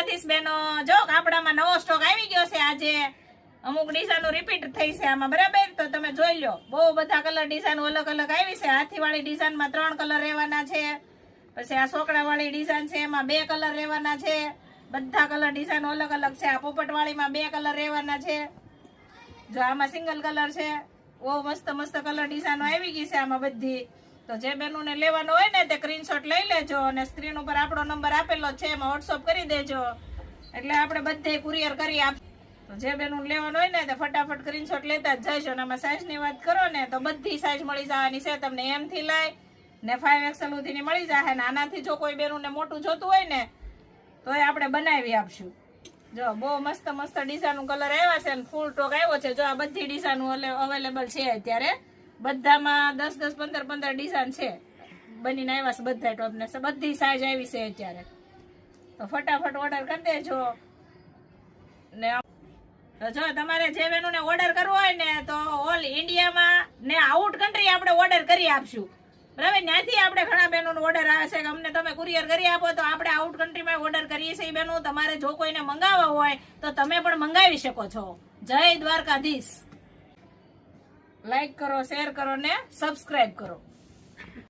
દ્વારકાધીશ બેનો, જો કાપડામાં નવો સ્ટોક આવી ગયો છે આજે. અમુક ડિઝાઇનો રિપીટ થઈ છે આમાં, બરાબર? તો તમે જોઈ લો, બહુ બધા કલર ડિઝાઇન અલગ અલગ આવી છે. હાથીવાળી ડિઝાઇનમાં 3 કલર રહેવાના છે. પછી આ સોકડાવાળી ડિઝાઇન છે, એમાં 2 કલર રહેવાના છે. બધા કલર ડિઝાઇન અલગ અલગ છે. આ પોપટવાળીમાં 2 કલર રહેવાના છે. જો આમાં સિંગલ કલર છે. બહુ મસ્ત મસ્ત કલર ડિઝાઇનો આવી ગઈ છે આમાં બધી. તો જે બેનોને લેવાનો હોય ને તે સ્ક્રીનશોટ લઈ લેજો અને સ્ક્રીન ઉપર આપણો નંબર આપેલો છે, એમાં વોટ્સઅપ કરી દેજો, એટલે આપણે બધે કુરિયર કરી આપીએ. તો જે બેનું લેવાનું હોય ને તે ફટાફટ સ્ક્રીનશોટ લેતા જ જઈશો. અને આમાં સાઈઝની વાત કરો ને તો બધી સાઈઝ મળી જવાની છે તમને. M થી લઈ ને 5XL સુધીની મળી જશે. ને આનાથી જો કોઈ બેનુંને મોટું જોતું હોય ને તો એ આપણે બનાવી આપશું. જો બહુ મસ્ત મસ્ત ડિઝાઇનનું કલર આવ્યા છે અને ફૂલ ટોક આવ્યો છે. જો આ બધી ડિઝાઇનો અવેલેબલ છે અત્યારે. બધામાં 10 15 ડિઝાઇન છે બનીને આવ્યા છે. બધા ટોપને બધી સાઈઝ આવી છે અત્યારે. તો ફટાફટ ઓર્ડર કરી દેજો. ને જો તમારે જે બેનુંને ઓર્ડર કરવો હોય ને તો ઓલ ઇન્ડિયામાં ને આઉટ કન્ટ્રી આપણે ઓર્ડર કરી આપશું, બરાબર? ત્યાંથી આપણે ઘણા બહેનોનો ઓર્ડર આવે છે કે અમને તમે કુરિયર કરી આપો, તો આપણે આઉટ કન્ટ્રીમાં ઓર્ડર કરીએ છીએ બહેનો. તમારે જો કોઈને મંગાવવા હોય તો તમે પણ મંગાવી શકો છો. જય દ્વારકાધીશ. લાઈક કરો, શેર કરો ને સબસ્ક્રાઇબ કરો.